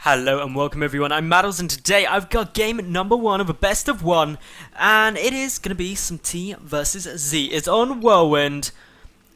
Hello and welcome everyone, I'm Madals and today I've got game number 1 of a best of 1 and it is going to be some T versus Z. It's on Whirlwind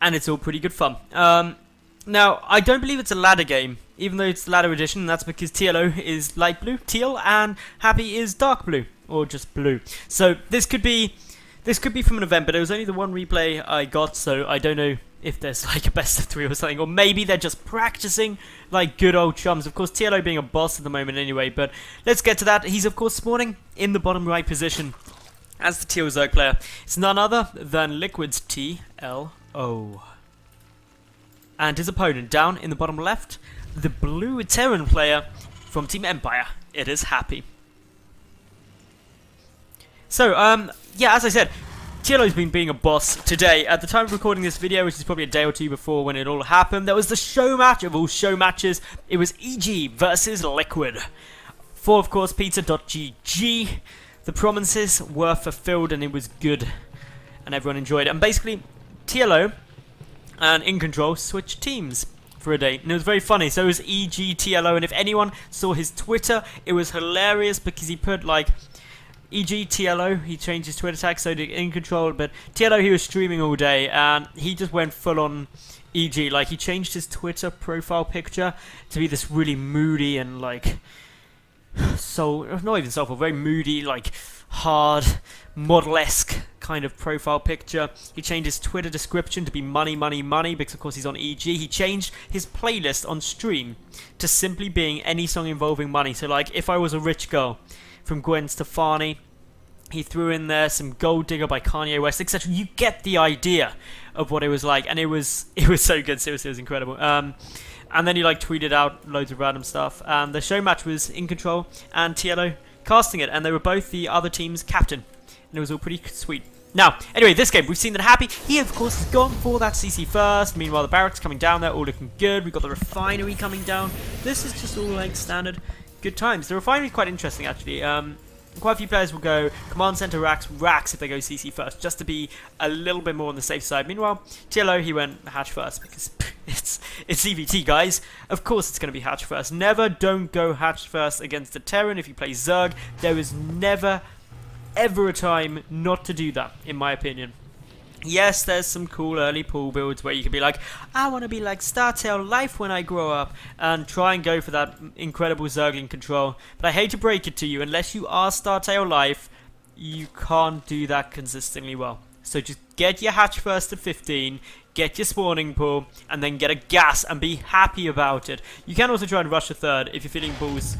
and it's all pretty good fun. Now, I don't believe it's a ladder game, even though it's the ladder edition, and that's because TLO is light blue, teal, and Happy is dark blue, or just blue. So this could be from an event, but it was only the one replay I got, so I don't know if there's like a best of 3 or something, or maybe they're just practicing like good old chums. Of course, TLO being a boss at the moment anyway, but let's get to that. He's of course spawning in the bottom right position as the Teal Zerg player. It's none other than Liquid's TLO. And his opponent down in the bottom left, the blue Terran player from Team Empire. It is Happy. So, yeah, as I said, TLO's been being a boss today. At the time of recording this video, which is probably a day or two before when it all happened, there was the show match of all show matches. It was EG versus Liquid. For, of course, pizza.gg. The promises were fulfilled and it was good. And everyone enjoyed it. And basically, TLO and In Control switched teams for a day. And it was very funny. So it was EG, TLO, and if anyone saw his Twitter, it was hilarious because he put like EG, TLO, he changed his Twitter tag, so did In Control, but TLO, he was streaming all day, and he just went full on EG, like, he changed his Twitter profile picture to be this really moody and, like, not even soulful, very moody, like, hard, model-esque kind of profile picture. He changed his Twitter description to be money, money, money, because of course he's on EG. He changed his playlist on stream to simply being any song involving money, so, like, If I Was a Rich Girl from Gwen Stefani. He threw in there some Gold Digger by Kanye West, etc. You get the idea of what it was like, and it was so good. Seriously, it was incredible. And then he like tweeted out loads of random stuff. And the show match was In Control and TLO casting it, and they were both the other team's captain, and it was all pretty sweet. Now, anyway, this game, we've seen that Happy, he of course has gone for that CC first. Meanwhile, the barracks coming down there, all looking good. We've got the refinery coming down. This is just all like standard good times. The refinery is quite interesting actually. Quite a few players will go command center racks if they go CC first, just to be a little bit more on the safe side. Meanwhile, TLO, he went hatch first because it's EVT, guys. Of course it's going to be hatch first. Never don't go hatch first against a Terran if you play Zerg. There is never ever a time not to do that, in my opinion. Yes, there's some cool early pool builds where you can be like, I want to be like StarTale Life when I grow up, and try and go for that incredible Zergling control. But I hate to break it to you, unless you are StarTale Life, you can't do that consistently well. So just get your hatch first to 15, get your spawning pool, and then get a gas and be happy about it. You can also try and rush a third if you're feeling balls.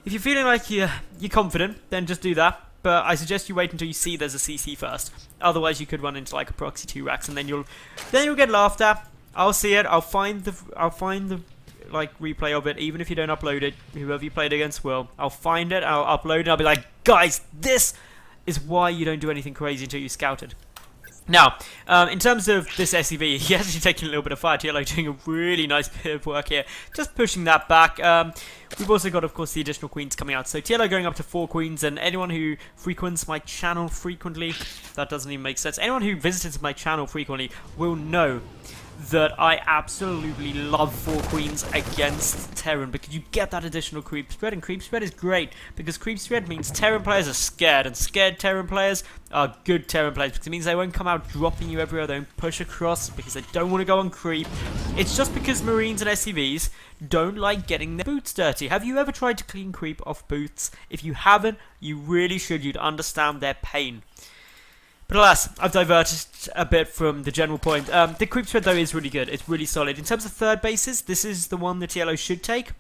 If you're feeling like you're confident, then just do that. But I suggest you wait until you see there's a CC first. Otherwise, you could run into like a proxy 2 racks, and then you'll get laughed at. I'll see it. I'll find the like replay of it, even if you don't upload it. Whoever you played against will. I'll find it. I'll upload it. I'll be like, guys, this is why you don't do anything crazy until you scout it. Now, in terms of this SCV, he's actually taking a little bit of fire. TLO doing a really nice bit of work here, just pushing that back. We've also got, of course, the additional queens coming out. So TLO going up to 4 queens, and anyone who frequents my channel frequently, that doesn't even make sense. Anyone who visits my channel frequently will know that I absolutely love 4 queens against Terran, because you get that additional creep spread, and creep spread is great because creep spread means Terran players are scared, and scared Terran players are good Terran players because it means they won't come out dropping you everywhere, they won't push across because they don't want to go on creep. It's just because Marines and SCVs don't like getting their boots dirty. Have you ever tried to clean creep off boots? If you haven't, you really should. You'd understand their pain. But alas, I've diverted a bit from the general point. The creep spread, though, is really good. It's really solid. In terms of third bases, this is the one the TLO should take.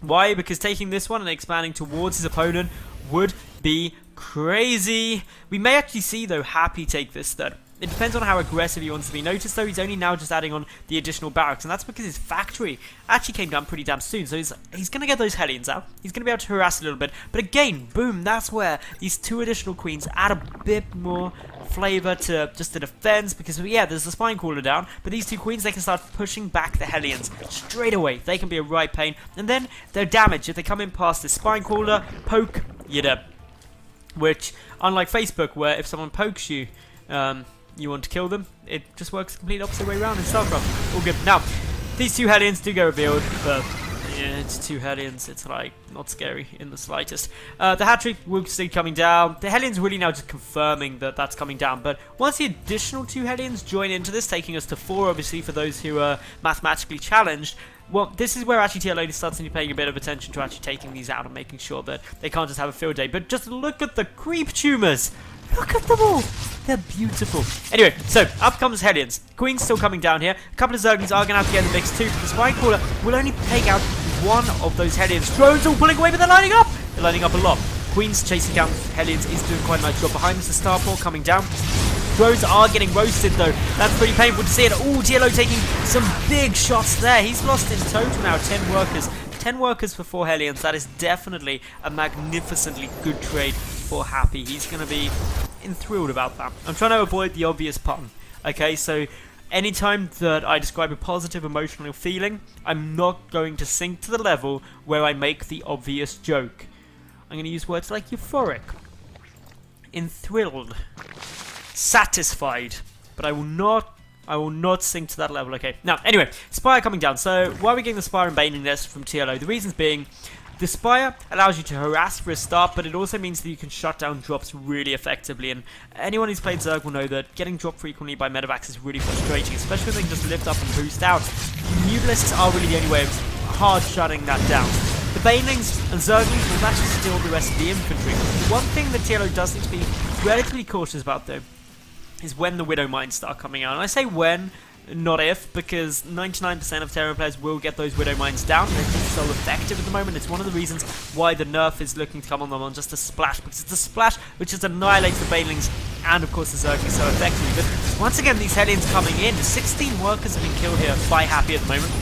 Why? Because taking this one and expanding towards his opponent would be crazy. We may actually see, though, Happy take this third. It depends on how aggressive he wants to be. Notice, though, he's only now just adding on the additional barracks, and that's because his factory actually came down pretty damn soon. So he's going to get those Hellions out. He's going to be able to harass a little bit. But again, boom, that's where these 2 additional queens add a bit more flavor to just the defense, because, yeah, there's the spine crawler down, but these 2 queens, they can start pushing back the Hellions straight away. They can be a right pain, and then their damage, if they come in past the spine crawler, poke, you're dead. Which, unlike Facebook, where if someone pokes you, you want to kill them, it just works the complete opposite way around in StarCraft. All good. Now, these 2 Hellions do go revealed, but Yeah, it's 2 Hellions. It's like not scary in the slightest. The hat trick will see coming down. The Hellions really now just confirming that that's coming down. But once the additional 2 Hellions join into this, taking us to 4, obviously for those who are mathematically challenged. Well, this is where actually TLO starts to paying a bit of attention to actually taking these out and making sure that they can't just have a field day. But just look at the creep tumors. Look at them all. They're beautiful. Anyway, so up comes Hellions. Queen's still coming down here. A couple of Zerglings are going to have to get in the mix too. But the Spy Caller will only take out one of those Hellions. Drones all pulling away, but they're lining up. They're lining up a lot. Queen's chasing down Hellions is doing quite a nice job. Behind us, the Starport coming down. Drones are getting roasted though. That's pretty painful to see it. Ooh, TLO taking some big shots there. He's lost in total now 10 workers. 10 workers for 4 Hellions. That is definitely a magnificently good trade for Happy. He's going to be enthralled about that. I'm trying to avoid the obvious pun. Okay, so anytime that I describe a positive emotional feeling, I'm not going to sink to the level where I make the obvious joke. I'm going to use words like euphoric, enthralled, satisfied, but I will not sink to that level. Okay, now anyway, Spire coming down. So why are we getting the Spire and Baning this from TLO? The reasons being, the Spire allows you to harass for a start, but it also means that you can shut down drops really effectively, and anyone who's played Zerg will know that getting dropped frequently by medevacs is really frustrating, especially when they can just lift up and boost out. Mutalisks are really the only way of hard shutting that down. The Banelings and Zerglings will actually steal the rest of the infantry. One thing that TLO does need to be relatively cautious about though is when the Widow Mines start coming out. And I say when, not if, because 99% of Terran players will get those Widow Mines down. They're just so effective at the moment. It's one of the reasons why the nerf is looking to come on them on just a splash, because it's a splash which just annihilates the Banelings and of course the Zerglings so effectively. But once again, these Hellions coming in. 16 workers have been killed here by Happy at the moment.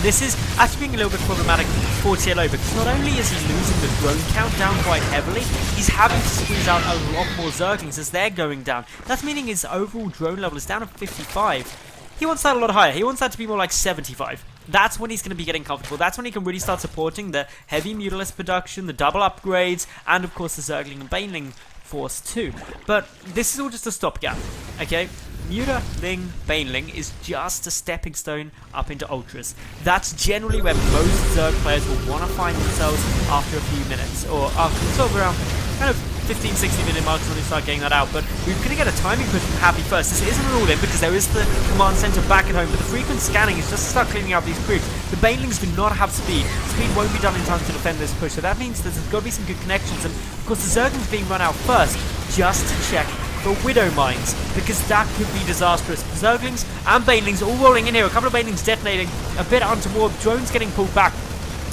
This is actually being a little bit problematic for TLO because not only is he losing the drone count down quite heavily, he's having to squeeze out a lot more Zerglings as they're going down. That's meaning his overall drone level is down to 55. He wants that a lot higher. He wants that to be more like 75. That's when he's going to be getting comfortable. That's when he can really start supporting the heavy Mutalisk production, the double upgrades, and of course the Zergling and Baneling force too. But this is all just a stopgap, okay? Mutaling Baneling is just a stepping stone up into Ultras. That's generally where most Zerg players will want to find themselves after a few minutes, or after sort of around kind of 15-60 minute marks when they start getting that out. But we're going to get a timing push from Happy first. This isn't an all-in because there is the command center back at home, but the frequent scanning is just to start cleaning out these creeps. The Banelings do not have speed. Speed won't be done in time to defend this push, so that means there's got to be some good connections, and of course the Zerglings being run out first just to check for Widow Mines, because that could be disastrous. Zerglings and Banelings all rolling in here. A couple of Banelings detonating, a bit untoward, drones getting pulled back.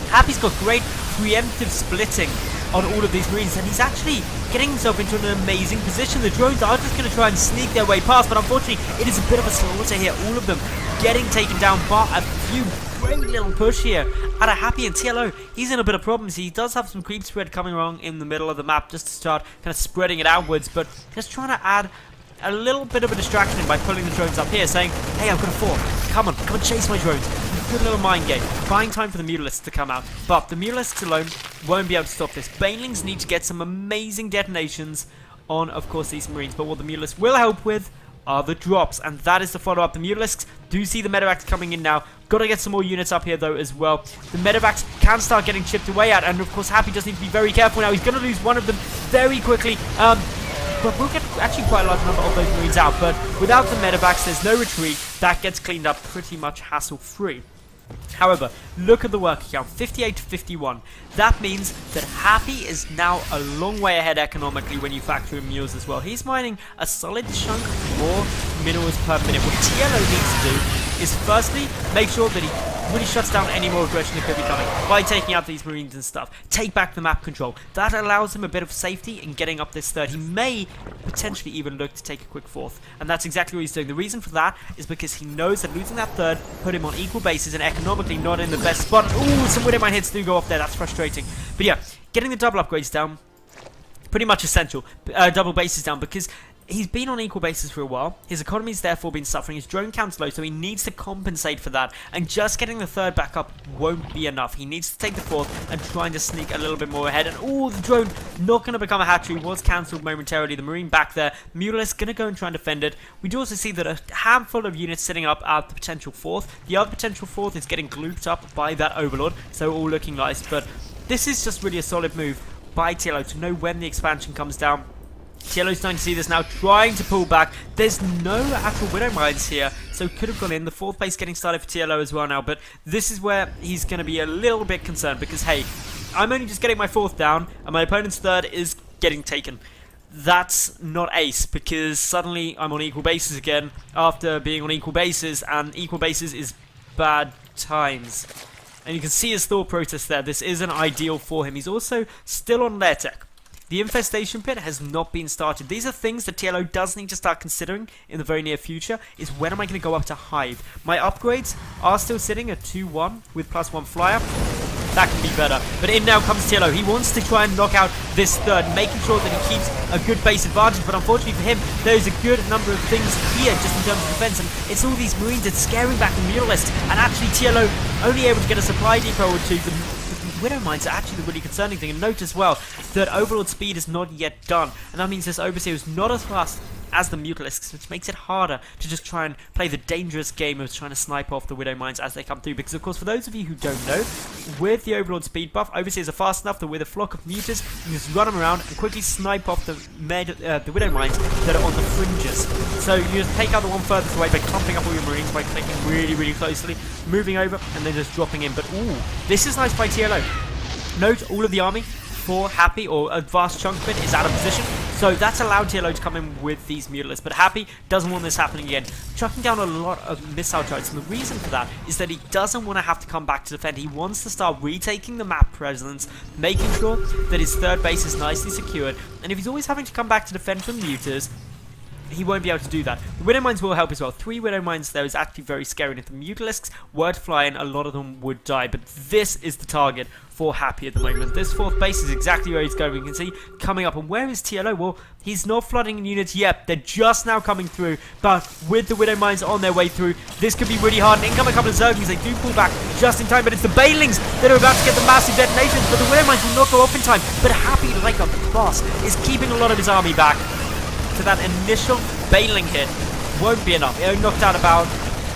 Happy's got great preemptive splitting on all of these Marines, and he's actually getting himself into an amazing position. The drones are just going to try and sneak their way past, but unfortunately it is a bit of a slaughter here. All of them getting taken down, but a few great little push here out of Happy, and TLO, he's in a bit of problems. He does have some creep spread coming along in the middle of the map just to start kind of spreading it outwards, but just trying to add a little bit of a distraction by pulling the drones up here, saying, hey, I've got a 4, come on chase my drones. Good little mind game, buying time for the Mutalisks to come out, but the Mutalisks alone won't be able to stop this. Banelings need to get some amazing detonations on, of course, these Marines, but what the Mutalisks will help with are the drops, and that is the follow-up. The Mutalisks do see the medevacs coming in now. Got to get some more units up here, though, as well. The medevacs can start getting chipped away at, and of course, Happy does need to be very careful now. He's going to lose one of them very quickly. But we'll get actually quite a large number of those Marines out, but without the medevacs, there's no retreat. That gets cleaned up pretty much hassle-free. However, look at the worker count, 58 to 51. That means that Happy is now a long way ahead economically when you factor in mules as well. He's mining a solid chunk more minerals per minute. What TLO needs to do is firstly make sure that he really shuts down any more aggression that could be coming by taking out these Marines and stuff. Take back the map control. That allows him a bit of safety in getting up this third. He may potentially even look to take a quick fourth, and that's exactly what he's doing. The reason for that is because he knows that losing that third put him on equal bases and economically not in the best spot. Ooh, some Widowmine hits do go off there. That's frustrating. But yeah, getting the double upgrades down, pretty much essential. Double bases down, because he's been on equal basis for a while. His economy's therefore been suffering. His drone count's low, so he needs to compensate for that. And just getting the third back up won't be enough. He needs to take the fourth and trying to sneak a little bit more ahead. And the drone not going to become a hatchery. Was cancelled momentarily. The Marine back there. Mutalisk going to go and try and defend it. We do also see that a handful of units sitting up at the potential fourth. The other potential fourth is getting glooped up by that Overlord. So all looking nice. But this is just really a solid move by TLO to know when the expansion comes down. TLO's starting to see this now, trying to pull back. There's no actual Widow Mines here, so could have gone in. The fourth base getting started for TLO as well now, but this is where he's going to be a little bit concerned because, hey, I'm only just getting my fourth down, and my opponent's third is getting taken. That's not ace, because suddenly I'm on equal bases again after being on equal bases, and equal bases is bad times. And you can see his thought process there. This isn't ideal for him. He's also still on lair tech. The infestation pit has not been started. These are things that TLO does need to start considering in the very near future, is when am I going to go up to hive? My upgrades are still sitting at 2-1 with +1 flyer. That can be better. But in now comes TLO. He wants to try and knock out this third, making sure that he keeps a good base advantage. But unfortunately for him, there's a good number of things here just in terms of defense. And it's all these Marines that's scaring back the Mutalists. And actually TLO only able to get a supply depot or two. The Widow Mines are actually the really concerning thing. And note as well that Overlord speed is not yet done. And that means this Overseer is not as fast as the Mutalisks, which makes it harder to just try and play the dangerous game of trying to snipe off the Widow Mines as they come through. Because of course, for those of you who don't know, with the Overlord speed buff, Overseers are fast enough that with a flock of Mutas, you just run them around and quickly snipe off the Widow Mines that are on the fringes. So you just take out the one furthest away by clumping up all your Marines, by clicking really, really closely, moving over, and then just dropping in. But ooh, this is nice by TLO. Note, all of the army for Happy, or a vast chunk of it, is out of position. So that's allowed TLO to come in with these Mutalists. But Happy doesn't want this happening again. Chucking down a lot of missile charges. And the reason for that is that he doesn't want to have to come back to defend. He wants to start retaking the map presence, making sure that his third base is nicely secured. And if he's always having to come back to defend from Mutas, he won't be able to do that. The Widow Mines will help as well. 3 Widow Mines there is actually very scary. And if the Mutalisks were to fly in, a lot of them would die. But this is the target for Happy at the moment. This fourth base is exactly where he's going. You can see coming up. And where is TLO? Well, he's not flooding in units yet. They're just now coming through. But with the Widow Mines on their way through, this could be really hard. And in come a couple of Zerglings. They do pull back just in time. But it's the Bailings that are about to get the massive detonations. But the Widow Mines will not go off in time. But Happy, like a boss, is keeping a lot of his army back. So that initial Bailing hit won't be enough. It knocked out about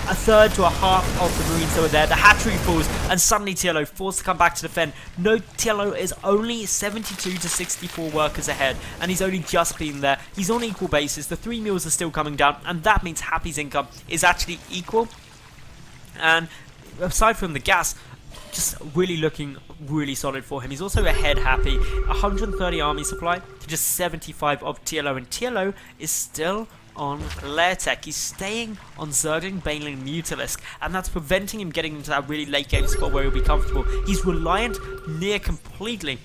a third to a half of the Marines that were there. The hatchery falls, and suddenly TLO forced to come back to defend. No, TLO is only 72 to 64 workers ahead, and he's only just been there. He's on equal basis. The 3 meals are still coming down, and that means Happy's income is actually equal. And aside from the gas, just really looking really solid for him. He's also ahead Happy. 130 army supply to just 75 of TLO, and TLO is still on lair tech. He's staying on Zergling, Baneling, Mutalisk, and that's preventing him getting into that really late game spot where he'll be comfortable. He's reliant near completely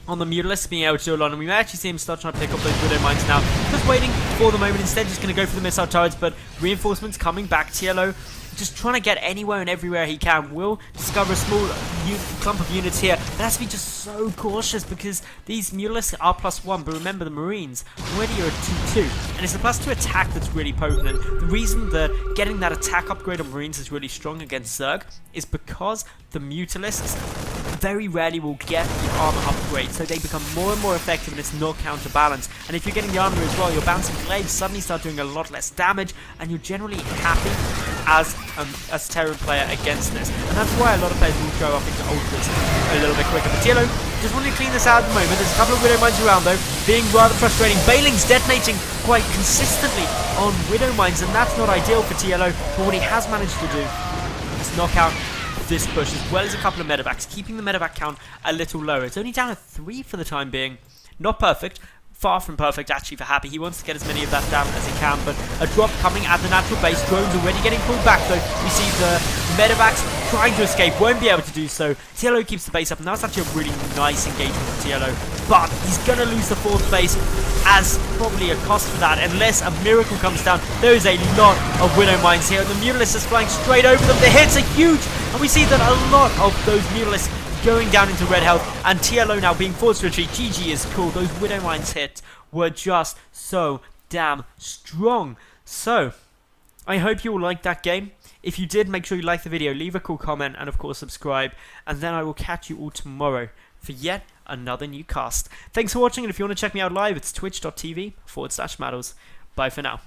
on the Mutalisk being able to do a lot, and we may actually see him start trying to pick up those Widow Mines now. Just waiting for the moment, instead just going to go for the missile turrets, but reinforcements coming back. TLO just trying to get anywhere and everywhere he can. Will discover a small clump of units here. It has to be just so cautious because these Mutalisks are +1, but remember the Marines already are at 2-2, and it's the +2 attack that's really potent. And the reason that getting that attack upgrade on Marines is really strong against Zerg is because the Mutalisks very rarely will get the armor upgrade, so they become more and more effective and it's not counterbalanced. And if you're getting the armor as well, your bouncing blades suddenly start doing a lot less damage, and you're generally happy as a Terran player against this. And that's why a lot of players will go up into ultras a little bit quicker. But TLO just wanting to clean this out at the moment. There's a couple of Widow Mines around though, being rather frustrating. Bailing's detonating quite consistently on Widow Mines, and that's not ideal for TLO. But what he has managed to do is knock out this push, as well as a couple of medevacs, keeping the medevac count a little lower. It's only down to 3 for the time being. Not perfect. Far from perfect actually for Happy. He wants to get as many of that down as he can, but a drop coming at the natural base. Drones already getting pulled back though. We see the medevacs trying to escape, won't be able to do so. TLO keeps the base up, and that's actually a really nice engagement for TLO, but he's going to lose the 4th base as probably a cost for that, unless a miracle comes down. There is a lot of Widow Mines here, and the Mutalisk is flying straight over them. The hits are huge, and we see that a lot of those Mutalisks going down into red health, and TLO now being forced to retreat. GG is cool. Those Widow Mines hits were just so damn strong. So, I hope you all liked that game. If you did, make sure you like the video, leave a cool comment, and of course subscribe. And then I will catch you all tomorrow for yet another new cast. Thanks for watching, and if you want to check me out live, it's twitch.tv/Madals. Bye for now.